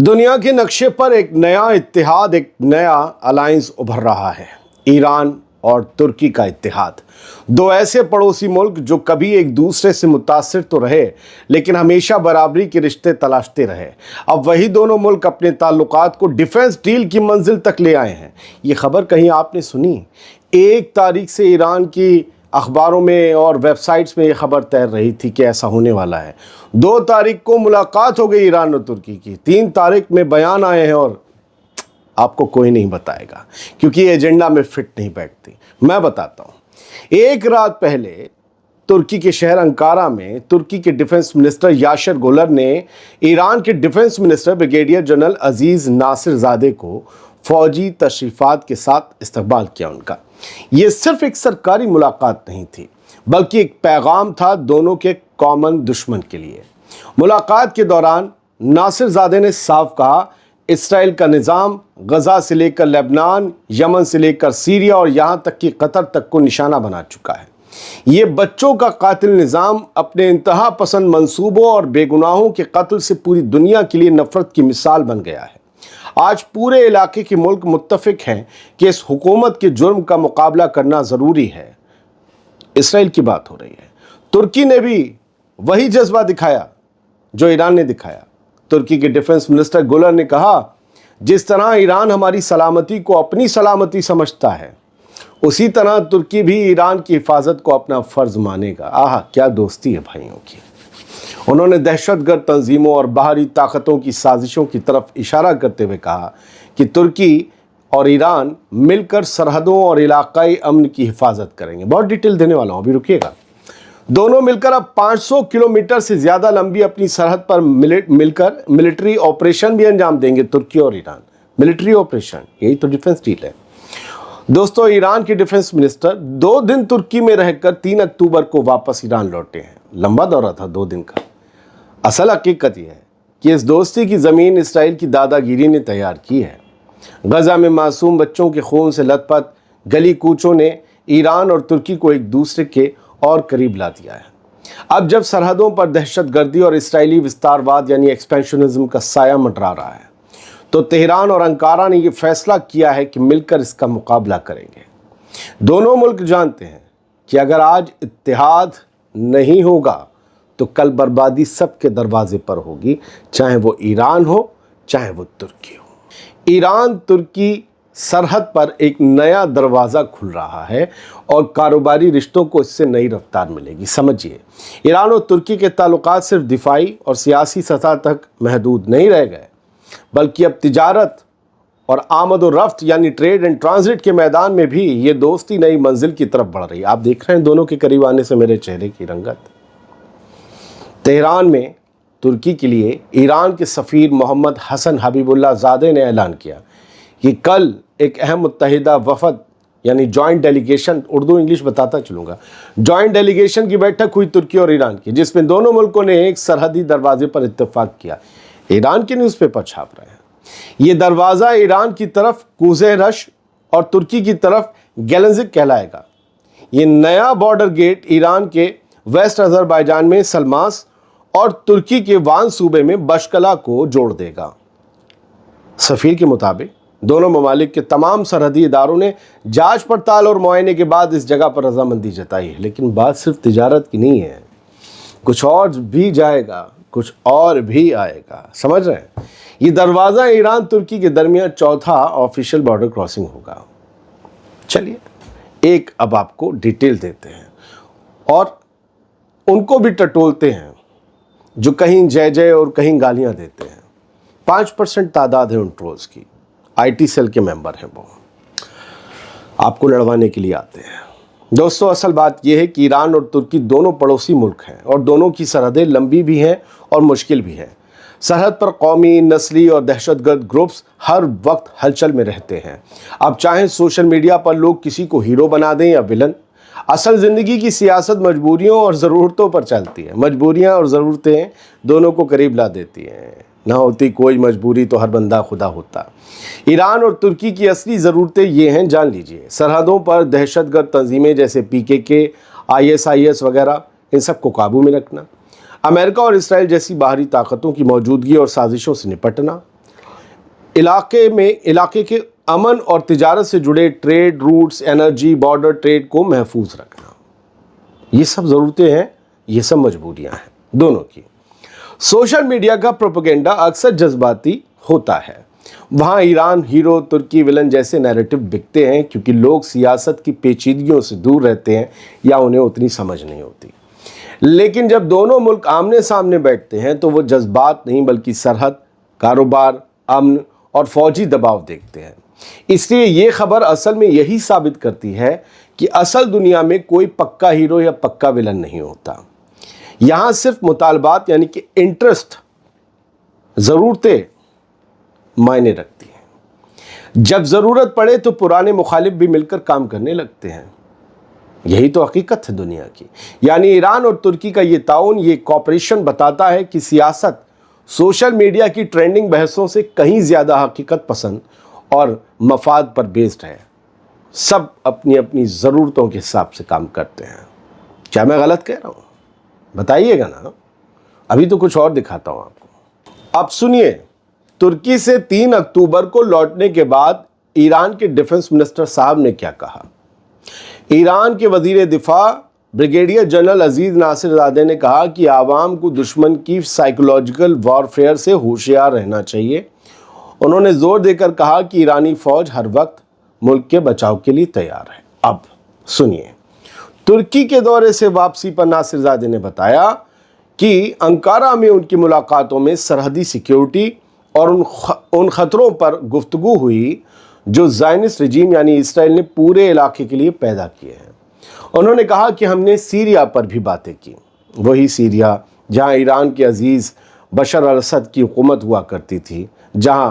दुनिया के नक्शे पर एक नया इत्तेहाद, एक नया अलायंस उभर रहा है। ईरान और तुर्की का इत्तेहाद। दो ऐसे पड़ोसी मुल्क जो कभी एक दूसरे से मुतासिर तो रहे, लेकिन हमेशा बराबरी के रिश्ते तलाशते रहे। अब वही दोनों मुल्क अपने ताल्लुकात को डिफेंस डील की मंजिल तक ले आए हैं। ये खबर कहीं आपने सुनी? 1 तारीख से ईरान की अखबारों में और वेबसाइट्स में ये खबर तैर रही थी कि ऐसा होने वाला है। 2 तारीख को मुलाकात हो गई ईरान और तुर्की की। 3 तारीख में बयान आए हैं और आपको कोई नहीं बताएगा, क्योंकि एजेंडा में फिट नहीं बैठती। मैं बताता हूँ। 1 रात पहले तुर्की के शहर अंकारा में तुर्की के डिफेंस मिनिस्टर याशर गुलर ने ईरान के डिफेंस मिनिस्टर ब्रिगेडियर जनरल अजीज नासिरजादे को फौजी तशरीफात के साथ इस्तकबाल किया उनका। ये सिर्फ एक सरकारी मुलाकात नहीं थी, बल्कि एक पैगाम था दोनों के कॉमन दुश्मन के लिए। मुलाकात के दौरान नासिरजादे ने साफ कहा, इसराइल का निज़ाम गजा से लेकर लेबनान, यमन से लेकर सीरिया और यहाँ तक कि कतर तक को निशाना बना चुका है। ये बच्चों का कातिल निज़ाम अपने इंतहा पसंद मंसूबों और बेगुनाहों के कत्ल से पूरी दुनिया के लिए नफरत की मिसाल बन गया है। आज पूरे इलाके के मुल्क मुत्तफिक हैं कि इस हुकूमत के जुर्म का मुकाबला करना ज़रूरी है। इसराइल की बात हो रही है। तुर्की ने भी वही जज्बा दिखाया जो ईरान ने दिखाया। तुर्की के डिफेंस मिनिस्टर गुलर ने कहा, जिस तरह ईरान हमारी सलामती को अपनी सलामती समझता है, उसी तरह तुर्की भी ईरान की हिफाजत को अपना फ़र्ज मानेगा। आहा, क्या दोस्ती है भाइयों की। उन्होंने दहशतगर्द तंजीमों और बाहरी ताकतों की साजिशों की तरफ इशारा करते हुए कहा कि तुर्की और ईरान मिलकर सरहदों और इलाकाई अमन की हिफाजत करेंगे। बहुत डिटेल देने वाला हूँ, अभी रुकिएगा। दोनों मिलकर अब 500 किलोमीटर से ज़्यादा लंबी अपनी सरहद पर मिलकर मिलिट्री ऑपरेशन भी अंजाम देंगे। तुर्की और ईरान मिलिट्री ऑपरेशन, यही तो डिफेंस डील है दोस्तों। ईरान के डिफेंस मिनिस्टर 2 दिन तुर्की में रहकर 3 अक्टूबर को वापस ईरान लौटे हैं। लंबा दौरा था, 2 दिन का। असल हकीकत यह है कि इस दोस्ती की ज़मीन इसराइल की दादागिरी ने तैयार की है। गजा में मासूम बच्चों के खून से लथपथ गली कूचों ने ईरान और तुर्की को एक दूसरे के और करीब ला दिया है। अब जब सरहदों पर दहशतगर्दी और इसराइली विस्तारवाद यानी एक्सपेंशनिज्म का साया मंडरा रहा है, तो तेहरान और अंकारा ने यह फैसला किया है कि मिलकर इसका मुकाबला करेंगे। दोनों मुल्क जानते हैं कि अगर आज इत्तेहाद नहीं होगा तो कल बर्बादी सबके दरवाजे पर होगी, चाहे वो ईरान हो चाहे वो तुर्की हो। ईरान तुर्की सरहद पर एक नया दरवाज़ा खुल रहा है और कारोबारी रिश्तों को इससे नई रफ्तार मिलेगी। समझिए, ईरान और तुर्की के ताल्लुकात सिर्फ दिफाई और सियासी सतह तक महदूद नहीं रह गए, बल्कि अब तिजारत और आमद और रफ्त यानी ट्रेड एंड ट्रांजिट के मैदान में भी ये दोस्ती नई मंजिल की तरफ बढ़ रही है। आप देख रहे हैं दोनों के करीब आने से मेरे चेहरे की रंगत। तेहरान में तुर्की के लिए ईरान के सफ़ीर मोहम्मद हसन हबीबुल्लाह ज़ादे ने ऐलान किया कि कल एक अहम मुत्तहिदा वफद यानी जॉइंट डेलीगेशन, उर्दू इंग्लिश बताता चलूँगा, जॉइंट डेलीगेशन की बैठक हुई तुर्की और ईरान की, जिसमें दोनों मुल्कों ने एक सरहदी दरवाजे पर इत्तेफाक किया। ईरान के न्यूज़पेपर छाप रहे हैं। ये दरवाज़ा ईरान की तरफ कूज़े रश और तुर्की की तरफ गेलंजिक कहलाएगा। ये नया बॉर्डर गेट ईरान के वेस्ट अज़रबैजान में सलमास और तुर्की के वान सूबे में बशकला को जोड़ देगा। सफ़ीर के मुताबिक दोनों ममालिक के तमाम सरहदी इदारों ने जांच पड़ताल और मुआयने के बाद इस जगह पर रजामंदी जताई है। लेकिन बात सिर्फ तिजारत की नहीं है, कुछ और भी जाएगा, कुछ और भी आएगा। समझ रहे हैं? ये दरवाज़ा ईरान तुर्की के दरमियान चौथा ऑफिशियल बॉर्डर क्रॉसिंग होगा। चलिए एक अब आपको डिटेल देते हैं और उनको भी टटोलते हैं जो कहीं जय जय और कहीं गालियां देते हैं। 5% तादाद है उन ट्रोल्स की, IT सेल के मेंबर हैं वो, आपको लड़वाने के लिए आते हैं। दोस्तों, असल बात यह है कि ईरान और तुर्की दोनों पड़ोसी मुल्क हैं और दोनों की सरहदें लंबी भी हैं और मुश्किल भी हैं। सरहद पर कौमी, नस्ली और दहशतगर्द ग्रुप्स हर वक्त हलचल में रहते हैं। अब चाहे सोशल मीडिया पर लोग किसी को हीरो बना दें या विलन, असल ज़िंदगी की सियासत मजबूरियों और ज़रूरतों पर चलती है। मजबूरियाँ और ज़रूरतें दोनों को करीब ला देती हैं। ना होती कोई मजबूरी तो हर बंदा खुदा होता। ईरान और तुर्की की असली ज़रूरतें ये हैं, जान लीजिए। सरहदों पर दहशतगर्द तंजीमें जैसे PKK, ISIS वगैरह, इन सब को काबू में रखना। अमेरिका और इसराइल जैसी बाहरी ताकतों की मौजूदगी और साजिशों से निपटना, इलाके के अमन और तिजारत से जुड़े trade routes, energy, border trade को महफूज रखना। ये सब ज़रूरतें हैं, ये सब मजबूरियां हैं दोनों की। सोशल मीडिया का प्रोपेगेंडा अक्सर जज्बाती होता है। वहाँ ईरान हीरो, तुर्की विलन जैसे नैरेटिव बिकते हैं क्योंकि लोग सियासत की पेचीदगियों से दूर रहते हैं या उन्हें उतनी समझ नहीं होती। लेकिन जब दोनों मुल्क आमने सामने बैठते हैं तो वो जज्बात नहीं बल्कि सरहद, कारोबार, अमन और फौजी दबाव देखते हैं। इसलिए ये खबर असल में यही साबित करती है कि असल दुनिया में कोई पक्का हीरो या पक्का विलन नहीं होता। यहाँ सिर्फ मुतालबात यानी कि इंटरेस्ट, ज़रूरतें मायने रखती हैं। जब ज़रूरत पड़े तो पुराने मुखालिफ भी मिलकर काम करने लगते हैं। यही तो हकीकत है दुनिया की। यानी ईरान और तुर्की का ये ताउन, ये कॉपरेशन बताता है कि सियासत सोशल मीडिया की ट्रेंडिंग बहसों से कहीं ज़्यादा हकीकत पसंद और मफाद पर बेस्ड है। सब अपनी अपनी ज़रूरतों के हिसाब से काम करते हैं। क्या मैं गलत कह रहा हूँ? बताइएगा ना, अभी तो कुछ और दिखाता हूँ आपको। अब सुनिए, तुर्की से 3 अक्टूबर को लौटने के बाद ईरान के डिफेंस मिनिस्टर साहब ने क्या कहा। ईरान के वजीर दिफा ब्रिगेडियर जनरल अजीज नासिरजादे ने कहा कि आवाम को दुश्मन की साइकोलॉजिकल वॉरफेयर से होशियार रहना चाहिए। उन्होंने जोर देकर कहा कि ईरानी फौज हर वक्त मुल्क के बचाव के लिए तैयार है। अब सुनिए, तुर्की के दौरे से वापसी पर नासिरजादे ने बताया कि अंकारा में उनकी मुलाकातों में सरहदी सिक्योरिटी और उन खतरों पर गुफ्तगू हुई जो ज़ायनिस्ट रजीम यानी इसराइल ने पूरे इलाके के लिए पैदा किए हैं। उन्होंने कहा कि हमने सीरिया पर भी बातें की, वही सीरिया जहां ईरान के अजीज़ बशर अल-असद की हुकूमत हुआ करती थी, जहां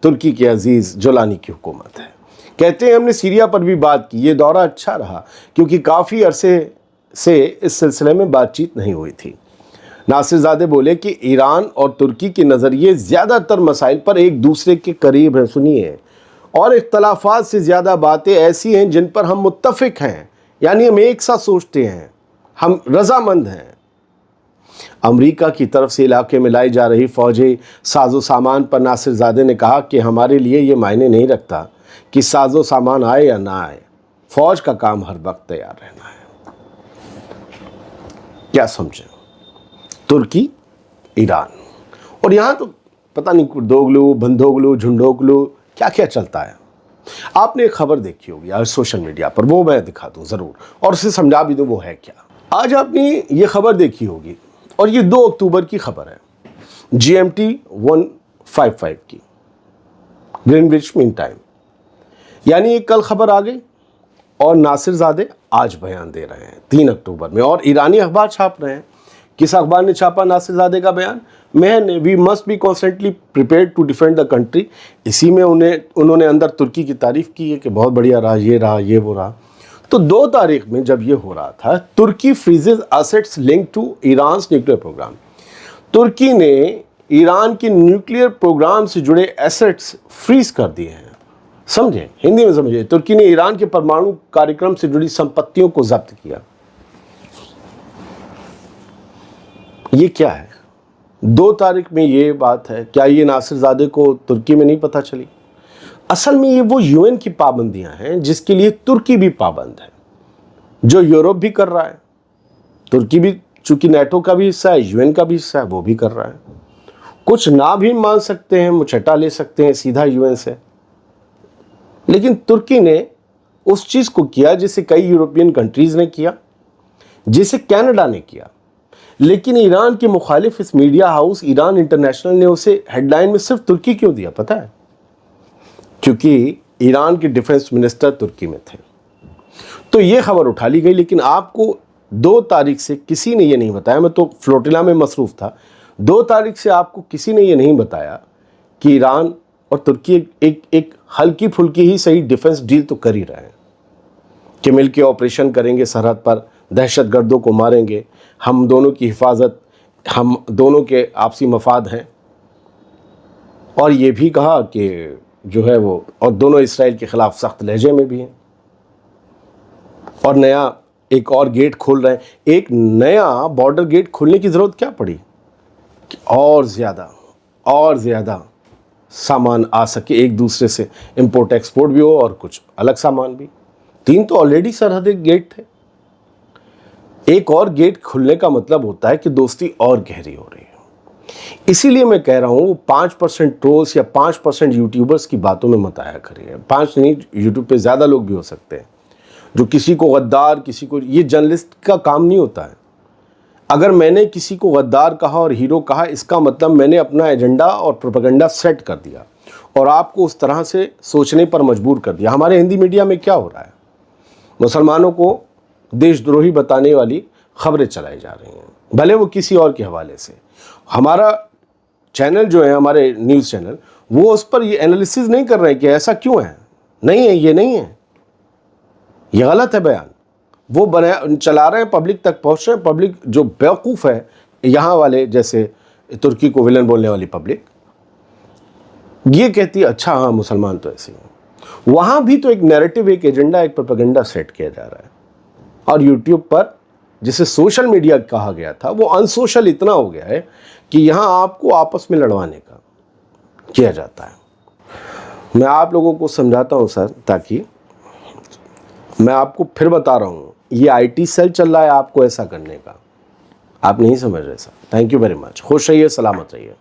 तुर्की के अजीज़ जुलानी की हुकूमत है। कहते हैं हमने सीरिया पर भी बात की। ये दौरा अच्छा रहा क्योंकि काफ़ी अरसे से इस सिलसिले में बातचीत नहीं हुई थी। नासिरजादे बोले कि ईरान और तुर्की के नज़रिए ज़्यादातर मसाइल पर एक दूसरे के करीब हैं, सुनिए, और इख्तलाफात से ज़्यादा बातें ऐसी हैं जिन पर हम मुत्तफ़िक हैं, यानी हम एक साथ सोचते हैं, हम रज़ामंद हैं। अमेरिका की तरफ से इलाके में लाई जा रही फ़ौजी साजो सामान पर नासिरजादे ने कहा कि हमारे लिए ये मायने नहीं रखता कि साजो सामान आए या ना आए, फ़ौज का काम हर वक्त तैयार रहना है। क्या समझे? तुर्की, ईरान, और यहाँ तो पता नहीं दोगलू, बंदोगलू, झुंडोगलू क्या क्या चलता है। आपने एक खबर देखी होगी आज सोशल मीडिया पर, वो मैं दिखा दूँ ज़रूर और उसे समझा भी दूँ वो है क्या। आज आपने ये खबर देखी होगी और ये 2 अक्टूबर की खबर है, GMT 155 की, ग्रीनविच मीन टाइम। यानी एक कल खबर आ गई और नासिरजादे आज बयान दे रहे हैं 3 अक्टूबर में, और ईरानी अखबार छाप रहे हैं। किस अखबार ने छापा नासिरजादे का बयान? मैंने we must be constantly prepared to defend the country. इसी में उन्होंने अंदर तुर्की की तारीफ़ की है कि बहुत बढ़िया रहा, ये वो रहा। तो 2 तारीख में जब ये हो रहा था, तुर्की freezes assets link to Iran's nuclear programme. तुर्की ने ईरान के न्यूक्लियर प्रोग्राम से जुड़े एसेट्स फ्रीज कर दिए हैं। समझे, हिंदी में समझिए, तुर्की ने ईरान के परमाणु कार्यक्रम से जुड़ी संपत्तियों को जब्त किया। ये क्या है? 2 तारीख में ये बात है। क्या ये नासिरजादे को तुर्की में नहीं पता चली? असल में ये वो यूएन की पाबंदियां हैं जिसके लिए तुर्की भी पाबंद है, जो यूरोप भी कर रहा है। तुर्की भी चूंकि नेटो का भी हिस्सा है, यूएन का भी हिस्सा है, वो भी कर रहा है। कुछ ना भी मान सकते हैं, मुचटा ले सकते हैं सीधा यूएन से, लेकिन तुर्की ने उस चीज़ को किया जिसे कई यूरोपियन कंट्रीज़ ने किया, जिसे कनाडा ने किया। लेकिन ईरान के मुखालिफ इस मीडिया हाउस ईरान इंटरनेशनल ने उसे हेडलाइन में सिर्फ तुर्की क्यों दिया पता है? क्योंकि ईरान के डिफेंस मिनिस्टर तुर्की में थे। तो ये खबर उठा ली गई, लेकिन आपको 2 तारीख से किसी ने ये नहीं बताया, मैं तो फ्लोटिला में मसरूफ़ था, 2 तारीख से आपको किसी ने ये नहीं बताया कि ईरान और तुर्की एक हल्की फुल्की ही सही डिफेंस डील तो कर ही रहे हैं कि मिलकर ऑपरेशन करेंगे, सरहद पर दहशतगर्दों को मारेंगे, हम दोनों की हिफाजत, हम दोनों के आपसी मफाद हैं। और ये भी कहा कि जो है वो, और दोनों इसराइल के ख़िलाफ़ सख्त लहजे में भी हैं, और नया एक और गेट खोल रहे हैं। एक नया बॉर्डर गेट खोलने की ज़रूरत क्या पड़ी कि और ज़्यादा सामान आ सके एक दूसरे से, इंपोर्ट एक्सपोर्ट भी हो और कुछ अलग सामान भी। 3 तो ऑलरेडी सरहदी गेट थे, एक और गेट खुलने का मतलब होता है कि दोस्ती और गहरी हो रही है। इसीलिए मैं कह रहा हूँ 5% ट्रोल्स या 5% यूट्यूबर्स की बातों में मत आया करिए। 5 नहीं, यूट्यूब पे ज़्यादा लोग भी हो सकते हैं जो किसी को गद्दार, किसी को, ये जर्नलिस्ट का काम नहीं होता है। अगर मैंने किसी को गद्दार कहा और हीरो कहा, इसका मतलब मैंने अपना एजेंडा और प्रोपेगेंडा सेट कर दिया और आपको उस तरह से सोचने पर मजबूर कर दिया। हमारे हिंदी मीडिया में क्या हो रहा है, मुसलमानों को देशद्रोही बताने वाली खबरें चलाई जा रही हैं, भले वो किसी और के हवाले से। हमारा चैनल जो है, हमारे न्यूज़ चैनल, वो उस पर ये एनालिसिस नहीं कर रहे हैं कि ऐसा क्यों है, नहीं है, ये नहीं है, ये गलत है बयान। वो चला रहे हैं, पब्लिक तक पहुंच रहे हैं। पब्लिक जो बेवकूफ़ है, यहाँ वाले जैसे तुर्की को विलन बोलने वाली पब्लिक, ये कहती है अच्छा हाँ मुसलमान तो ऐसे हैं। वहाँ भी तो एक नैरेटिव, एक एजेंडा, एक प्रोपेगेंडा सेट किया जा रहा है। और यूट्यूब पर जिसे सोशल मीडिया कहा गया था, वो अनसोशल इतना हो गया है कि यहाँ आपको आपस में लड़वाने का किया जाता है। मैं आप लोगों को समझाता हूँ सर, ताकि मैं आपको फिर बता रहा हूँ, ये आईटी सेल चल रहा है आपको ऐसा करने का, आप नहीं समझ रहे sir. Thank you very much. खुश रहिए, सलामत रहिए।